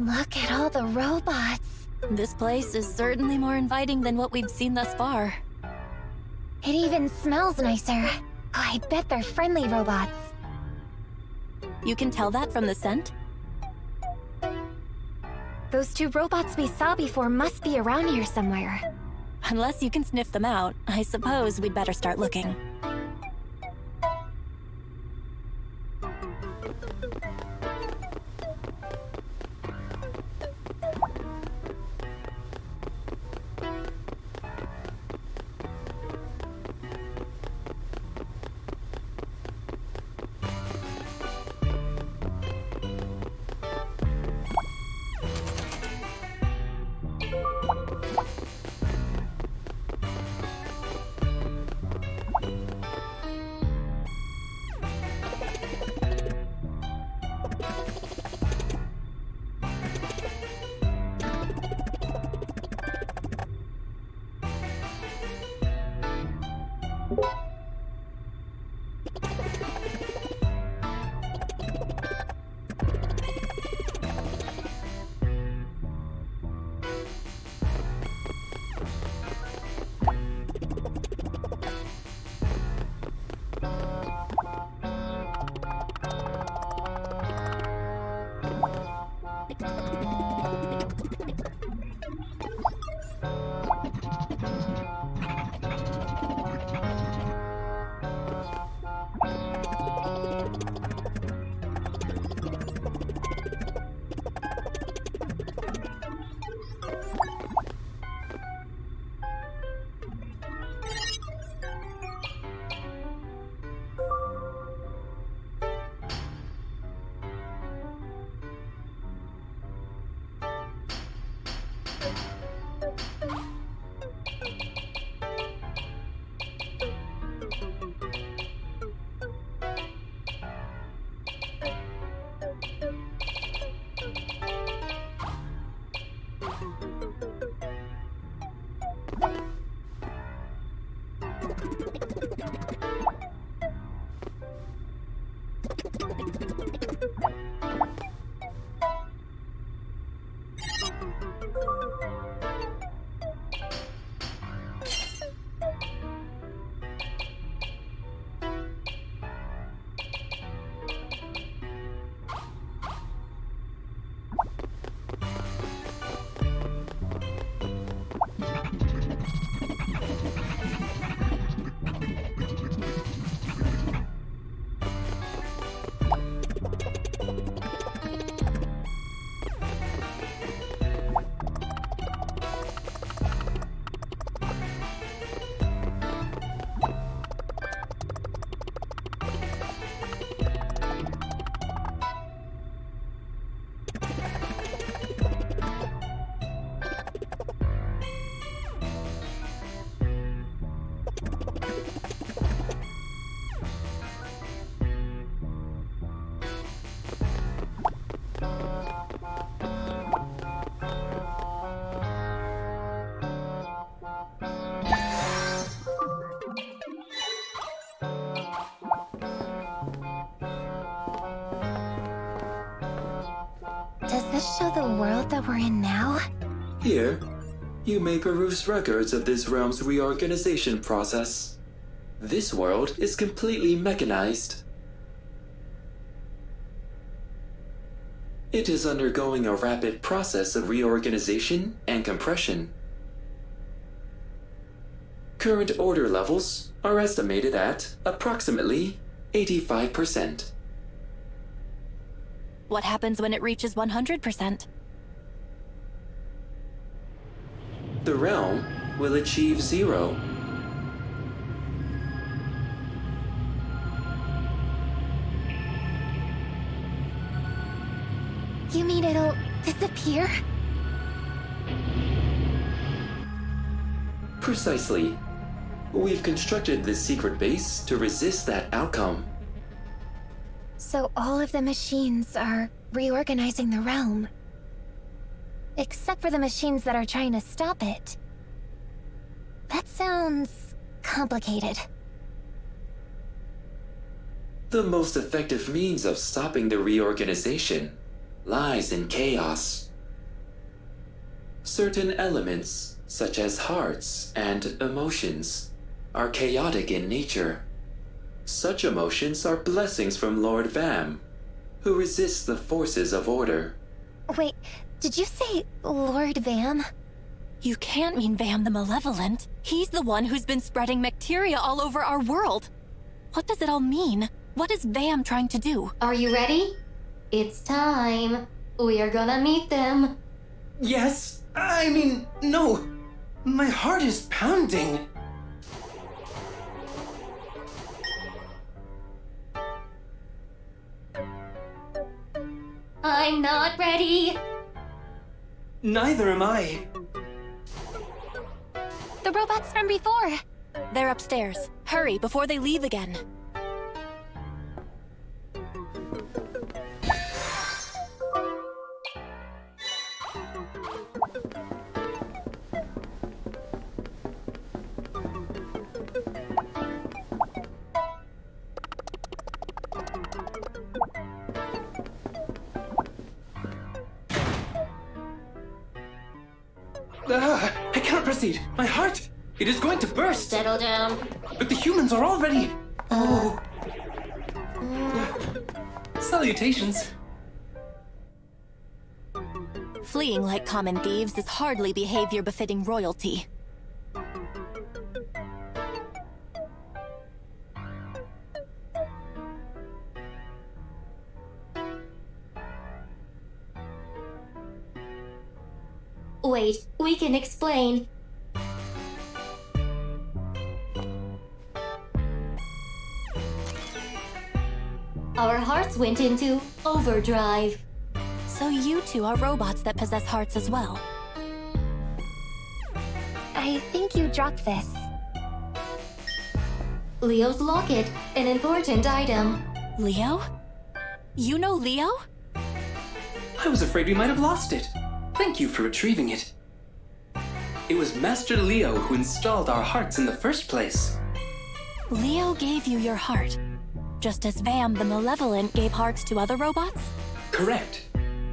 Look at all the robots. This place is certainly more inviting than what we've seen thus far. It even smells nicer. Oh, I bet they're friendly robots. You can tell that from the scent? Those two robots we saw before must be around here somewhere. Unless you can sniff them out, I suppose we'd better start looking. Does this show the world that we're in now? Here, you may peruse records of this realm's reorganization process. This world is completely mechanized. It is undergoing a rapid process of reorganization and compression. Current order levels are estimated at approximately 85%. What happens when it reaches 100%? The realm will achieve zero. You mean it'll disappear? Precisely. We've constructed this secret base to resist that outcome. So all of the machines are reorganizing the realm. Except for the machines that are trying to stop it. That sounds complicated. The most effective means of stopping the reorganization lies in chaos. Certain elements, such as hearts and emotions, are chaotic in nature. Such emotions are blessings from Lord Vam, who resists the forces of order. Wait, did you say Lord Vam? You can't mean Vam the Malevolent. He's the one who's been spreading bacteria all over our world. What does it all mean? What is Vam trying to do? Are you ready? It's time. We are gonna meet them. Yes? I mean, no. My heart is pounding. I'm not ready. Neither am I. The robots from before. They're upstairs. Hurry, before they leave again. I cannot proceed. My heart, it is going to burst. Settle down. But the humans are already... Oh. Salutations. Fleeing like common thieves is hardly behavior befitting royalty. Wait, we can explain. Our hearts went into overdrive. So you two are robots that possess hearts as well. I think you dropped this. Leo's locket, an important item. Leo? You know Leo? I was afraid we might have lost it. Thank you for retrieving it. It was Master Leo who installed our hearts in the first place. Leo gave you your heart, just as Vam the Malevolent gave hearts to other robots? Correct.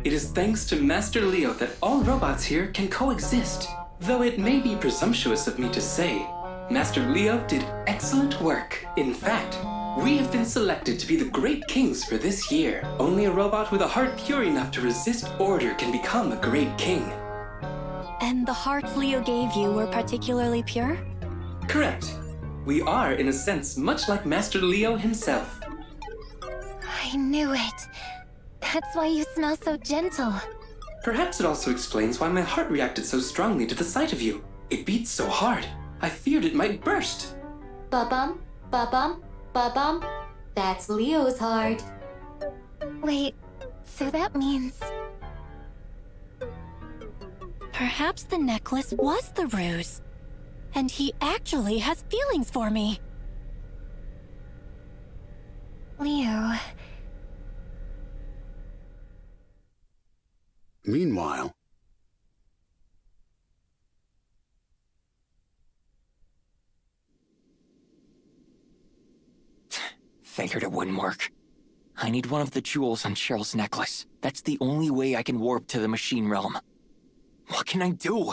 It is thanks to Master Leo that all robots here can coexist. Though it may be presumptuous of me to say, Master Leo did excellent work. In fact, we have been selected to be the great kings for this year. Only a robot with a heart pure enough to resist order can become a great king. And the hearts Leo gave you were particularly pure? Correct. We are, in a sense, much like Master Leo himself. I knew it. That's why you smell so gentle. Perhaps it also explains why my heart reacted so strongly to the sight of you. It beats so hard. I feared it might burst. Ba-bum, ba-bum, ba-bum. That's Leo's heart. Wait, so that means... Perhaps the necklace was the ruse. And he actually has feelings for me. Leo... Meanwhile, figured it wouldn't work. I need one of the jewels on Cheryl's necklace. That's the only way I can warp to the machine realm. What can I do?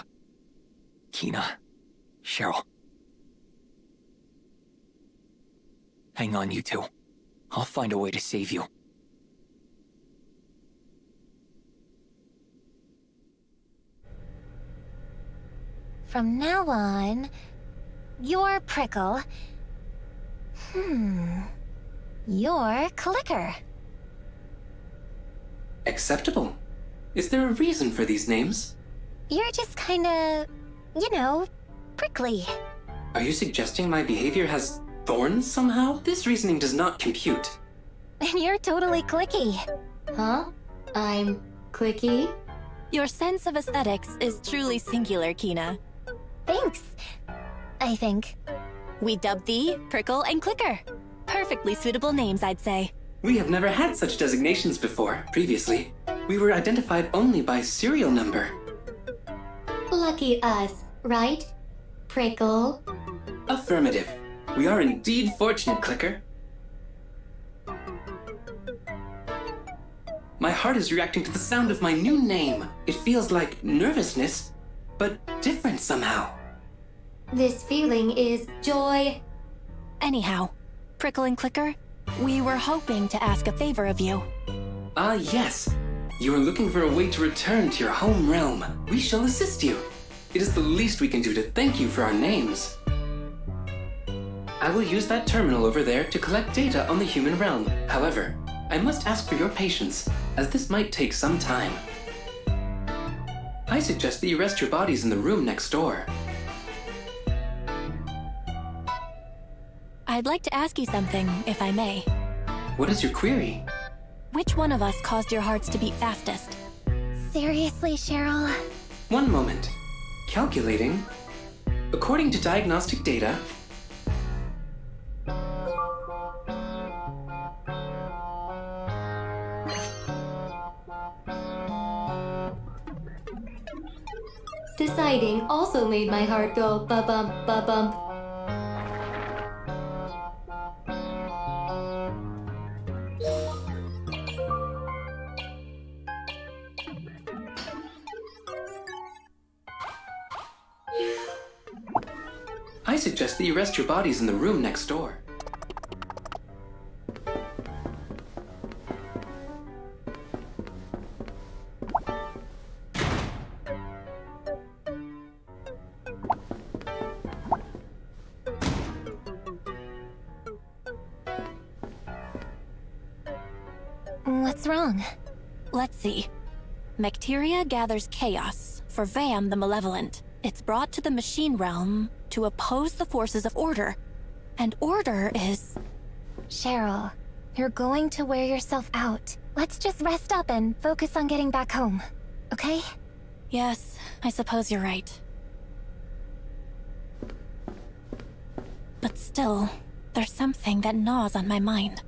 Kina, Cheryl. Hang on, you two. I'll find a way to save you. From now on, you're Prickle. You're Clicker. Acceptable. Is there a reason for these names? You're just kinda, you know, prickly. Are you suggesting my behavior has thorns somehow? This reasoning does not compute. And you're totally clicky. Huh? I'm clicky? Your sense of aesthetics is truly singular, Kina. Thanks. I think. We dubbed thee Prickle and Clicker. Perfectly suitable names, I'd say. We have never had such designations before, previously. We were identified only by serial number. Lucky us, right? Prickle. Affirmative. We are indeed fortunate, Clicker. My heart is reacting to the sound of my new name. It feels like nervousness, but different somehow. This feeling is joy. Anyhow, Prickle and Clicker, we were hoping to ask a favor of you. Yes. You are looking for a way to return to your home realm. We shall assist you. It is the least we can do to thank you for our names. I will use that terminal over there to collect data on the human realm. However, I must ask for your patience, as this might take some time. I suggest that you rest your bodies in the room next door. I'd like to ask you something, if I may. What is your query? Which one of us caused your hearts to beat fastest? Seriously, Cheryl? One moment. Calculating. According to diagnostic data, Deciding also made my heart go ba-bump, ba-bump. I suggest that you rest your bodies in the room next door. What's wrong? Let's see. Bacteria gathers chaos for Vam the Malevolent. It's brought to the machine realm to oppose the forces of order. And order is... Cheryl, you're going to wear yourself out. Let's just rest up and focus on getting back home, okay? Yes, I suppose you're right. But still, there's something that gnaws on my mind.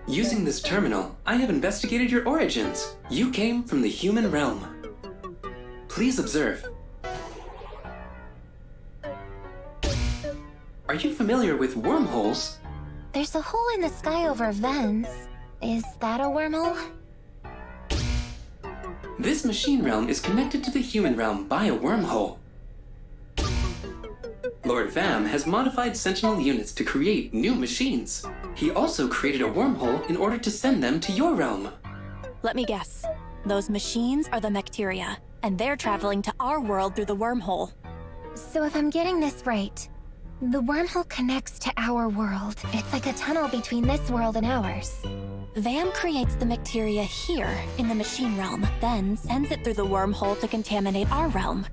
Using this terminal, I have investigated your origins. You came from the human realm. Please observe. Are you familiar with wormholes? There's a hole in the sky over Vens. Is that a wormhole? This machine realm is connected to the human realm by a wormhole. Lord Vam has modified Sentinel units to create new machines. He also created a wormhole in order to send them to your realm. Let me guess. Those machines are the bacteria, and they're traveling to our world through the wormhole. So if I'm getting this right, the wormhole connects to our world. It's like a tunnel between this world and ours. Vam creates the bacteria here in the machine realm, then sends it through the wormhole to contaminate our realm.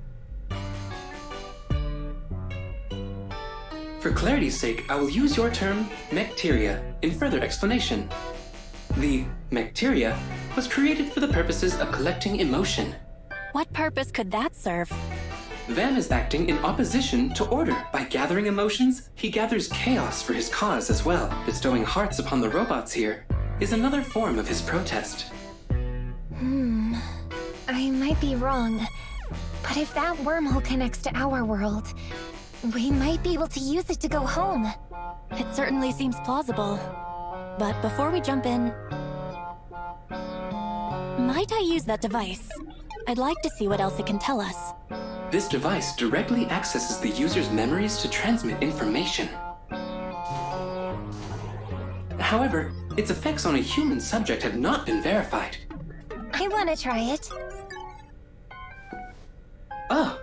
For clarity's sake, I will use your term, bacteria, in further explanation. The bacteria was created for the purposes of collecting emotion. What purpose could that serve? Vam is acting in opposition to order. By gathering emotions, he gathers chaos for his cause as well. Bestowing hearts upon the robots here is another form of his protest. I might be wrong, but if that wormhole connects to our world, we might be able to use it to go home. It certainly seems plausible. But before we jump in, might I use that device? I'd like to see what else it can tell us. This device directly accesses the user's memories to transmit information. However, its effects on a human subject have not been verified. I I want to try it. Oh,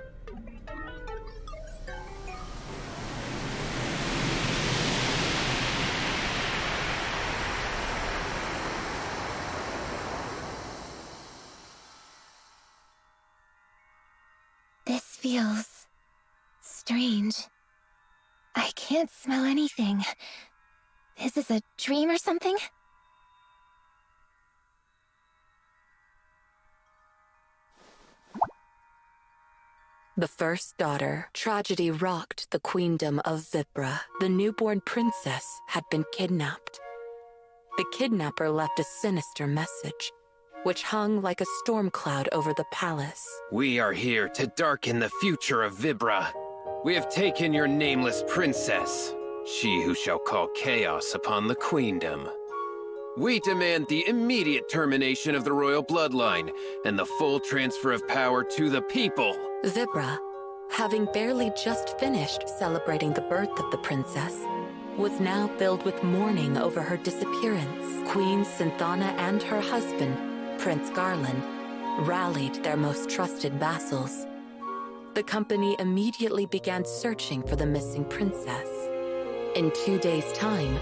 This feels strange. I can't smell anything. Is this a dream or something? The first daughter, tragedy rocked the queendom of Vibra. The newborn princess had been kidnapped. The kidnapper left a sinister message, which hung like a storm cloud over the palace. We are here to darken the future of Vibra. We have taken your nameless princess, she who shall call chaos upon the queendom. We demand the immediate termination of the royal bloodline and the full transfer of power to the people. Vibra, having barely just finished celebrating the birth of the princess, was now filled with mourning over her disappearance. Queen Synthana and her husband, Prince Garland, rallied their most trusted vassals. The company immediately began searching for the missing princess. In 2 days' time,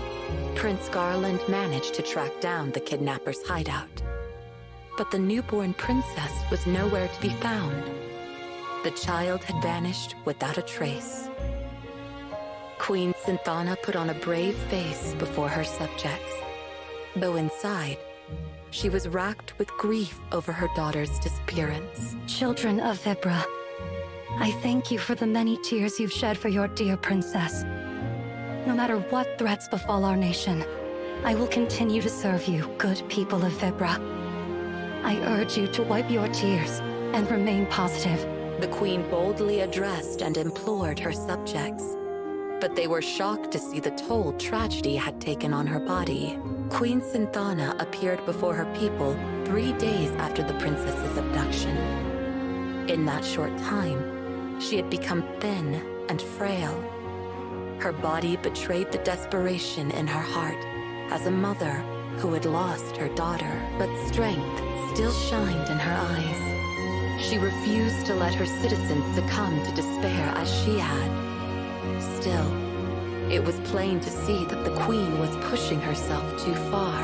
Prince Garland managed to track down the kidnapper's hideout. But the newborn princess was nowhere to be found. The child had vanished without a trace. Queen Synthana put on a brave face before her subjects, though inside, she was racked with grief over her daughter's disappearance. Children of Vibra, I thank you for the many tears you've shed for your dear princess. No matter what threats befall our nation, I will continue to serve you, good people of Vibra. I urge you to wipe your tears and remain positive. The queen boldly addressed and implored her subjects, but they were shocked to see the toll tragedy had taken on her body. Queen Synthana appeared before her people 3 days after the princess's abduction. In that short time, she had become thin and frail. Her body betrayed the desperation in her heart as a mother who had lost her daughter, but strength still shined in her eyes. She refused to let her citizens succumb to despair as she had. Still, it was plain to see that the queen was pushing herself too far.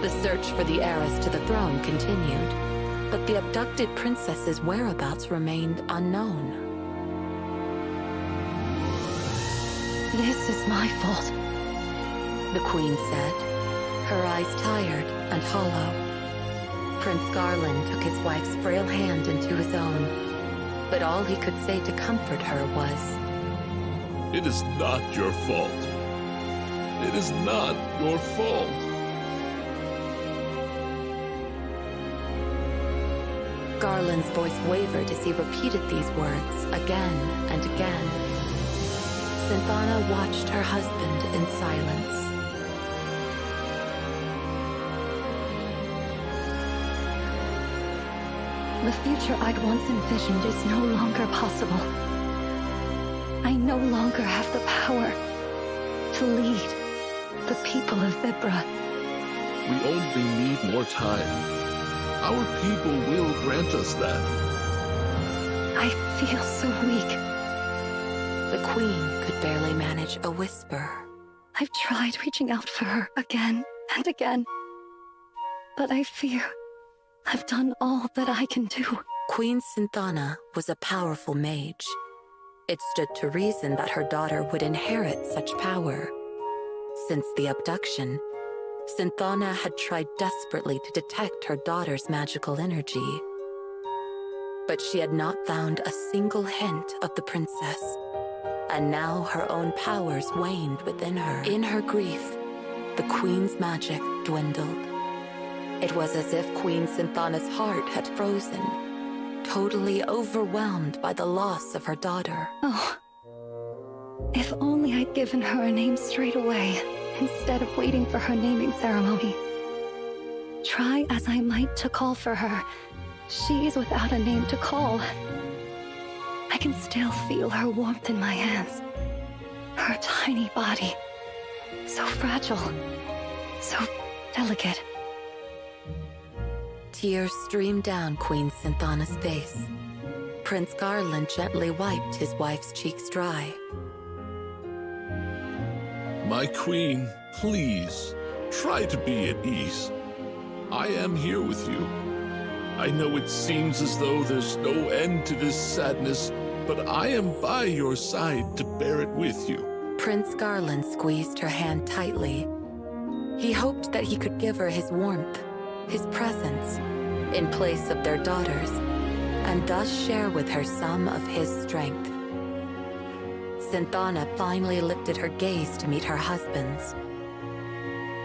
The search for the heiress to the throne continued, but the abducted princess's whereabouts remained unknown. This is my fault. The queen said, her eyes tired and hollow. Prince Garland took his wife's frail hand into his own, but all he could say to comfort her was, "It is not your fault. It is not your fault." Garland's voice wavered as he repeated these words again and again. Synthana watched her husband in silence. The future I'd once envisioned is no longer possible. I no longer have the power to lead the people of Vibra. We only need more time. Our people will grant us that. I feel so weak. The queen could barely manage a whisper. I've tried reaching out for her again and again, but I fear I've done all that I can do. Queen Synthana was a powerful mage. It stood to reason that her daughter would inherit such power. Since the abduction, Synthana had tried desperately to detect her daughter's magical energy. But she had not found a single hint of the princess, and now her own powers waned within her. In her grief, the queen's magic dwindled. It was as if Queen Synthana's heart had frozen, totally overwhelmed by the loss of her daughter. Oh, if only I'd given her a name straight away, instead of waiting for her naming ceremony. Try as I might to call for her, she is without a name to call. I can still feel her warmth in my hands. Her tiny body, so fragile, so delicate. Tears streamed down Queen Synthana's face. Prince Garland gently wiped his wife's cheeks dry. My queen, please, try to be at ease. I am here with you. I know it seems as though there's no end to this sadness, but I am by your side to bear it with you. Prince Garland squeezed her hand tightly. He hoped that he could give her his warmth, his presence, in place of their daughters, and thus share with her some of his strength. Synthana finally lifted her gaze to meet her husband's.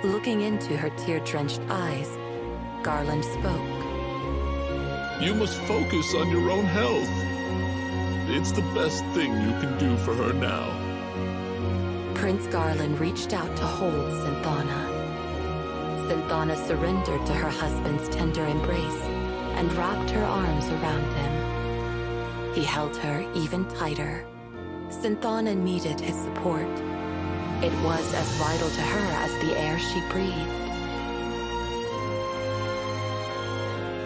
Looking into her tear-drenched eyes, Garland spoke. You must focus on your own health. It's the best thing you can do for her now. Prince Garland reached out to hold Synthana. Synthana surrendered to her husband's tender embrace and wrapped her arms around him. He held her even tighter. Synthana needed his support. It was as vital to her as the air she breathed.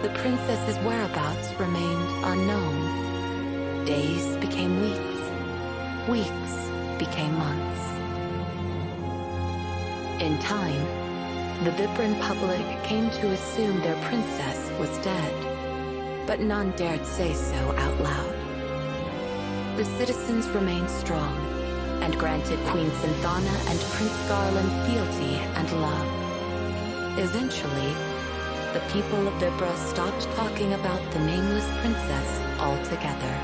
The princess's whereabouts remained unknown. Days became weeks. Weeks became months. In time, the Vibran public came to assume their princess was dead, but none dared say so out loud. The citizens remained strong and granted Queen Synthana and Prince Garland fealty and love. Eventually, the people of Vibra stopped talking about the nameless princess altogether.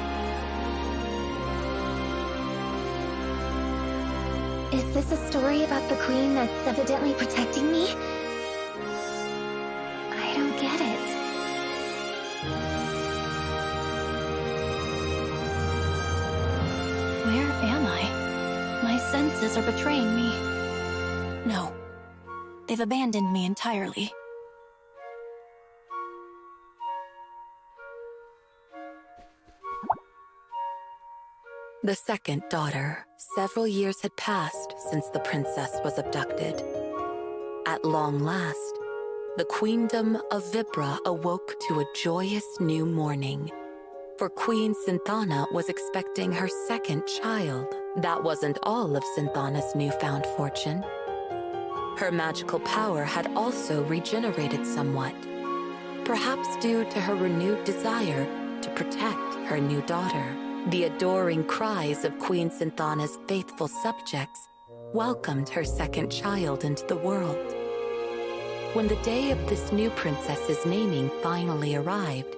Is this a story about the queen that's evidently protecting me? I don't get it. Where am I? My senses are betraying me. No, they've abandoned me entirely. The second daughter. Several years had passed since the princess was abducted. At long last, the queendom of Vibra awoke to a joyous new morning. For Queen Synthana was expecting her second child. That wasn't all of Synthana's newfound fortune. Her magical power had also regenerated somewhat, perhaps due to her renewed desire to protect her new daughter. The adoring cries of Queen Synthana's faithful subjects welcomed her second child into the world. When the day of this new princess's naming finally arrived,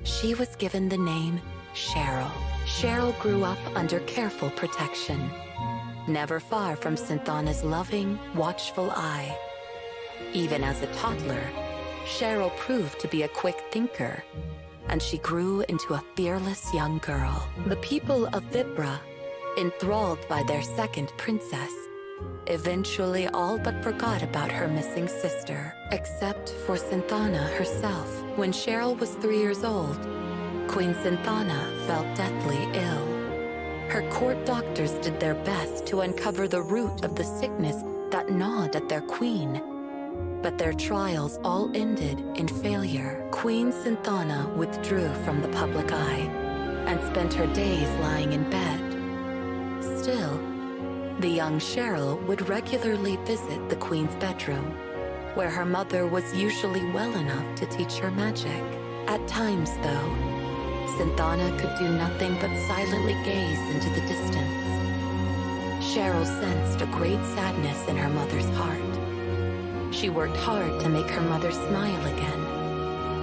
she was given the name Cheryl. Cheryl grew up under careful protection, never far from Synthana's loving, watchful eye. Even as a toddler, Cheryl proved to be a quick thinker, and she grew into a fearless young girl. The people of Vibra, enthralled by their second princess, eventually all but forgot about her missing sister, except for Synthana herself. When Cheryl was 3 years old, Queen Synthana fell deathly ill. Her court doctors did their best to uncover the root of the sickness that gnawed at their queen, but their trials all ended in failure. Queen Synthana withdrew from the public eye and spent her days lying in bed. Still, the young Cheryl would regularly visit the queen's bedroom, where her mother was usually well enough to teach her magic. At times, though, Synthana could do nothing but silently gaze into the distance. Cheryl sensed a great sadness in her mother's heart. She worked hard to make her mother smile again,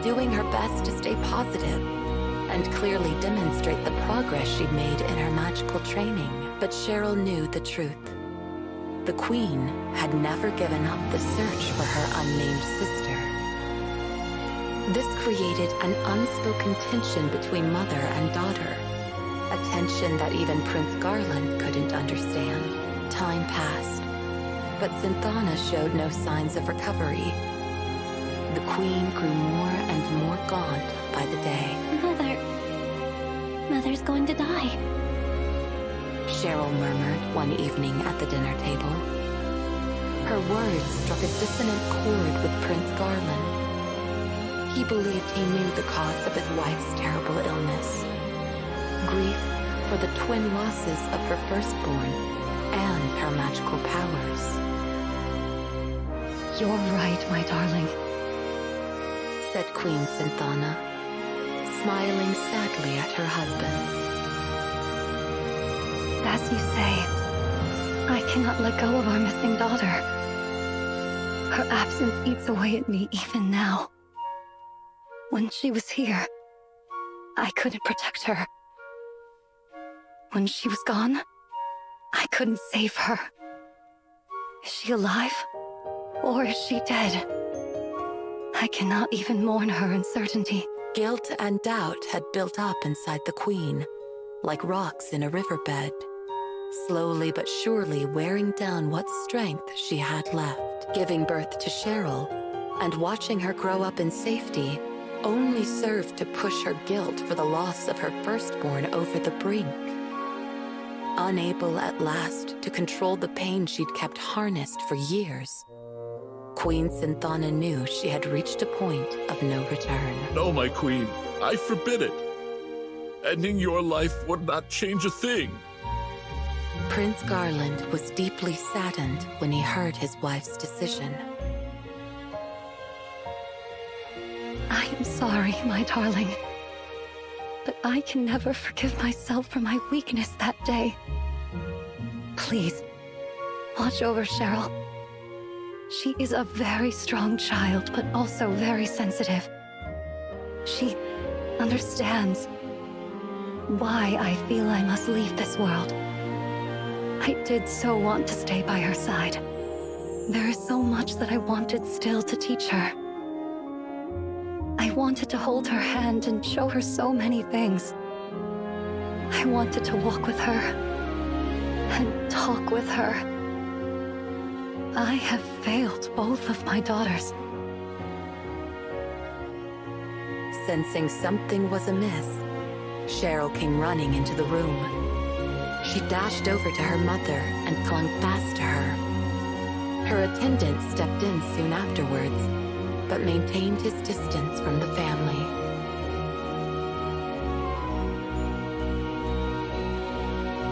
doing her best to stay positive and clearly demonstrate the progress she'd made in her magical training. But Cheryl knew the truth. The queen had never given up the search for her unnamed sister. This created an unspoken tension between mother and daughter, a tension that even Prince Garland couldn't understand. Time passed, but Synthana showed no signs of recovery. The queen grew more and more gaunt by the day. Mother's going to die. Cheryl murmured one evening at the dinner table. Her words struck a dissonant chord with Prince Garland. He believed he knew the cause of his wife's terrible illness. Grief for the twin losses of her firstborn and her magical powers. You're right, my darling. Said Queen Synthana, smiling sadly at her husband. As you say, I cannot let go of our missing daughter. Her absence eats away at me even now. When she was here, I couldn't protect her. When she was gone, I couldn't save her. Is she alive? Or is she dead? I cannot even mourn her uncertainty. Guilt and doubt had built up inside the queen, like rocks in a riverbed, slowly but surely wearing down what strength she had left. Giving birth to Cheryl and watching her grow up in safety only served to push her guilt for the loss of her firstborn over the brink. Unable at last to control the pain she'd kept harnessed for years, Queen Synthana knew she had reached a point of no return. No, my queen, I forbid it. Ending your life would not change a thing. Prince Garland was deeply saddened when he heard his wife's decision. I am sorry, my darling. But I can never forgive myself for my weakness that day. Please, watch over Cheryl. She is a very strong child, but also very sensitive. She understands why I feel I must leave this world. I did so want to stay by her side. There is so much that I wanted still to teach her. I wanted to hold her hand and show her so many things. I wanted to walk with her and talk with her. I have failed both of my daughters. Sensing something was amiss, Cheryl came running into the room. She dashed over to her mother and clung fast to her. Her attendant stepped in soon afterwards, but maintained his distance from the family.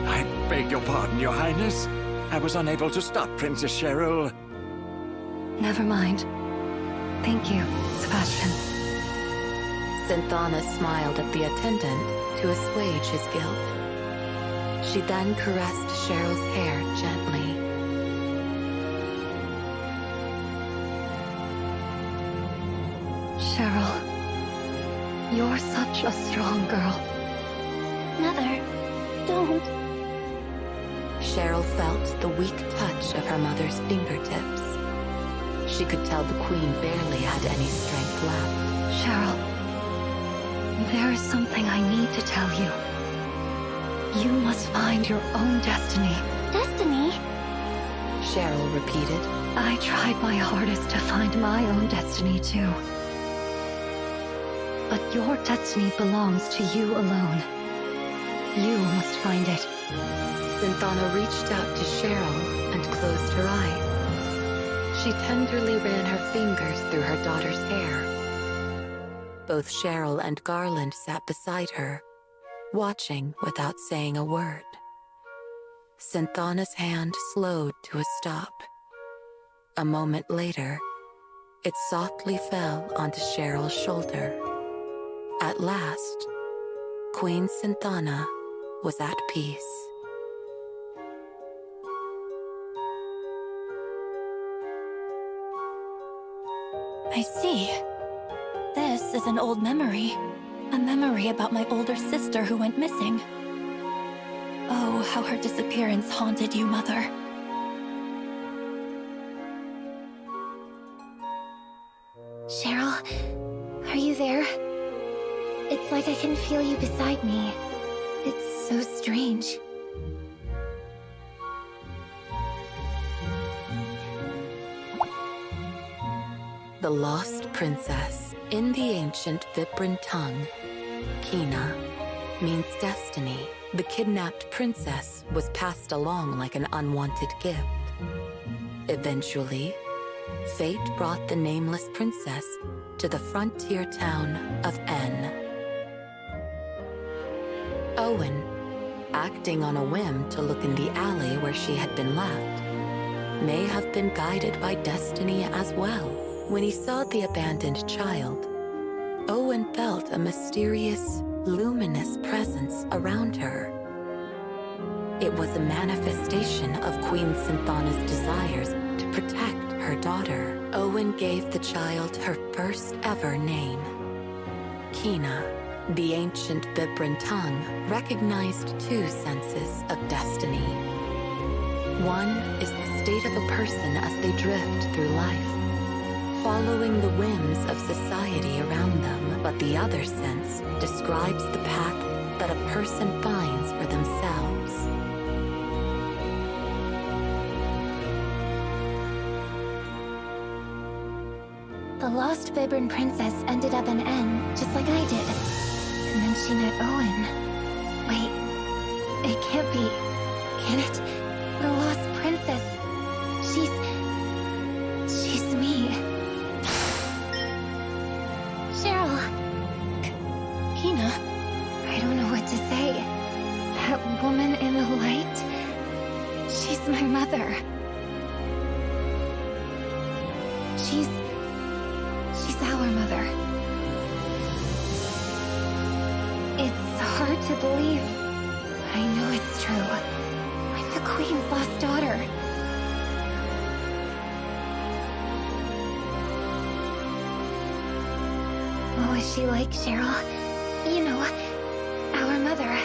I beg your pardon, Your Highness. I was unable to stop Princess Cheryl. Never mind. Thank you, Sebastian. Synthana smiled at the attendant to assuage his guilt. She then caressed Cheryl's hair gently. Cheryl, you're such a strong girl. Mother, don't. Cheryl felt the weak touch of her mother's fingertips. She could tell the queen barely had any strength left. Cheryl, there is something I need to tell you. You must find your own destiny. Destiny? Cheryl repeated. I tried my hardest to find my own destiny too. But your destiny belongs to you alone. You must find it. Synthana reached out to Cheryl and closed her eyes. She tenderly ran her fingers through her daughter's hair. Both Cheryl and Garland sat beside her, watching without saying a word. Synthana's hand slowed to a stop. A moment later, it softly fell onto Cheryl's shoulder. At last, Queen Synthana was at peace. I see. This is an old memory. A memory about my older sister who went missing. Oh, how her disappearance haunted you, Mother. Cheryl, are you there? It's like I can feel you beside me. It's so strange. The Lost Princess. In the ancient Vibran tongue, Kina means destiny. The kidnapped princess was passed along like an unwanted gift. Eventually, fate brought the nameless princess to the frontier town of N. Owen, acting on a whim to look in the alley where she had been left, may have been guided by destiny as well. When he saw the abandoned child, Owen felt a mysterious, luminous presence around her. It was a manifestation of Queen Synthana's desires to protect her daughter. Owen gave the child her first ever name, Kina. The ancient Vibran tongue recognized two senses of destiny. One is the state of a person as they drift through life, following the whims of society around them, but the other sense describes the path that a person finds for themselves. The lost Vibran princess ended up in N, just like I did. And then she met Owen. Wait, it can't be. Can it? The lost princess. She's me. Cheryl. Kina. I don't know what to say. That woman in the light. She's my mother. She's our mother. It's hard to believe, but I know it's true. I'm the Queen's lost daughter. What was she like, Cheryl? You know, our mother.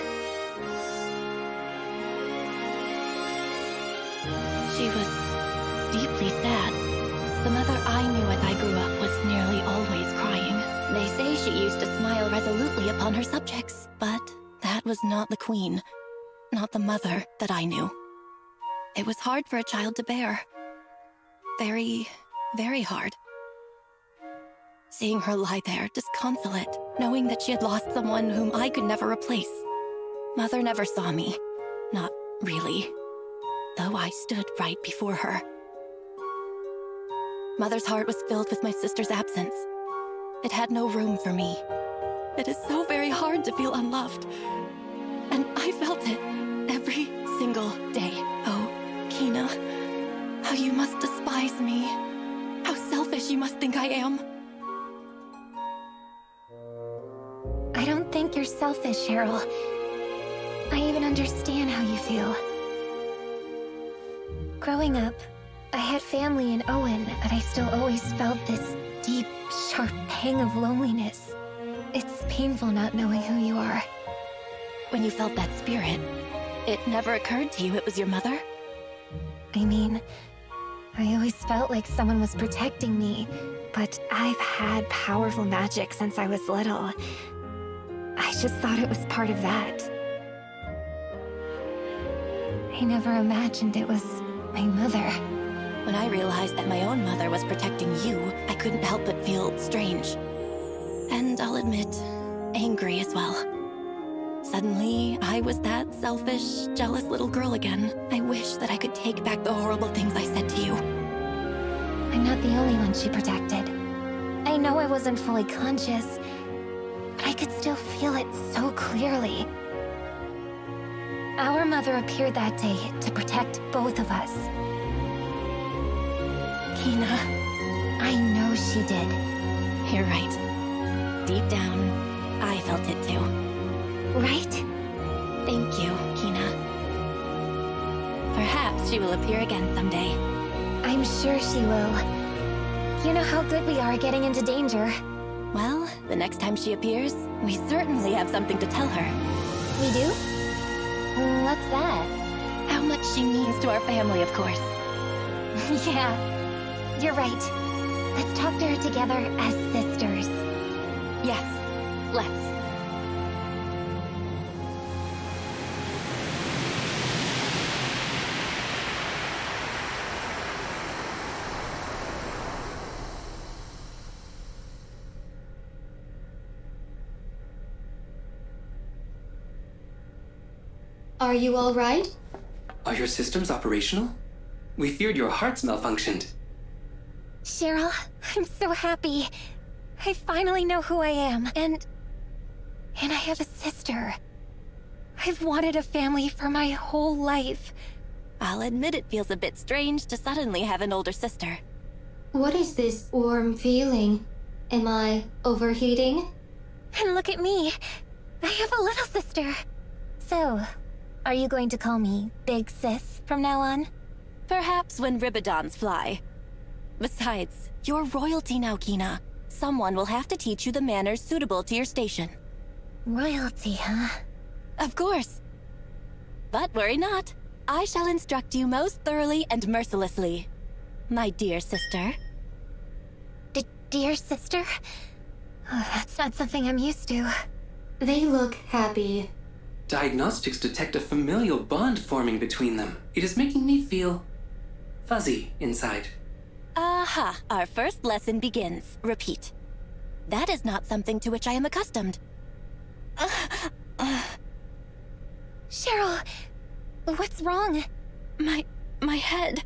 She was deeply sad. The mother I knew as I grew up was nearly always crying. They say she used to smile resolutely upon her subjects, but that was not the Queen, not the mother that I knew. It was hard for a child to bear. Very, very hard. Seeing her lie there, disconsolate, knowing that she had lost someone whom I could never replace. Mother never saw me. Not really. Though I stood right before her. Mother's heart was filled with my sister's absence. It had no room for me. It is so very hard to feel unloved. And I felt it every single day. Oh, Kina, how you must despise me. How selfish you must think I am. I don't think you're selfish, Cheryl. I even understand how you feel. Growing up, I had family in Owen, but I still always felt this deep, sharp pang of loneliness. It's painful not knowing who you are. When you felt that spirit, it never occurred to you it was your mother? I mean, I always felt like someone was protecting me, but I've had powerful magic since I was little. I just thought it was part of that. I never imagined it was my mother. When I realized that my own mother was protecting you, I couldn't help but feel strange. And I'll admit, angry as well. Suddenly, I was that selfish, jealous little girl again. I wish that I could take back the horrible things I said to you. I'm not the only one she protected. I know I wasn't fully conscious, but I could still feel it so clearly. Our mother appeared that day to protect both of us. Kina. I know she did. You're right. Deep down, I felt it too. Right? Thank you, Kina. Perhaps she will appear again someday. I'm sure she will. You know how good we are at getting into danger. Well, the next time she appears, we certainly have something to tell her. We do? What's that? How much she means to our family, of course. Yeah, you're right. Let's talk to her together as sisters. Yes, let's. Are you all right? Are your systems operational? We feared your hearts malfunctioned. Cheryl, I'm so happy. I finally know who I am, and I have a sister. I've wanted a family for my whole life. I'll admit it feels a bit strange to suddenly have an older sister. What is this warm feeling? Am I overheating? And look at me. I have a little sister. So, are you going to call me Big Sis from now on? Perhaps when Ribidons fly. Besides, you're royalty now, Kina. Someone will have to teach you the manners suitable to your station. Royalty, huh? Of course. But worry not. I shall instruct you most thoroughly and mercilessly. My dear sister. Dear sister? Oh, that's not something I'm used to. They look happy. Diagnostics detect a familial bond forming between them. It is making me feel fuzzy inside. Aha, our first lesson begins. Repeat. That is not something to which I am accustomed. Cheryl, what's wrong? My head.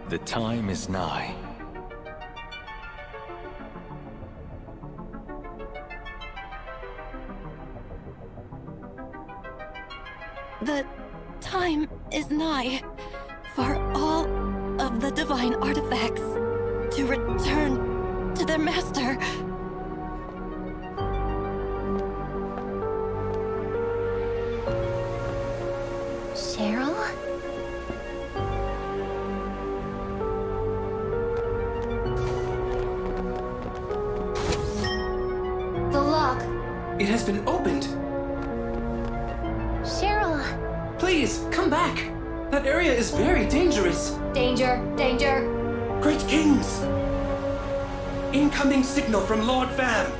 The time is nigh. The time is nigh for all of the divine artifacts to return to their master. Cheryl? The lock. It has been opened. Cheryl! Please, come back. That area is very dangerous. Danger, danger. Great Kings! Incoming signal from Lord Vam.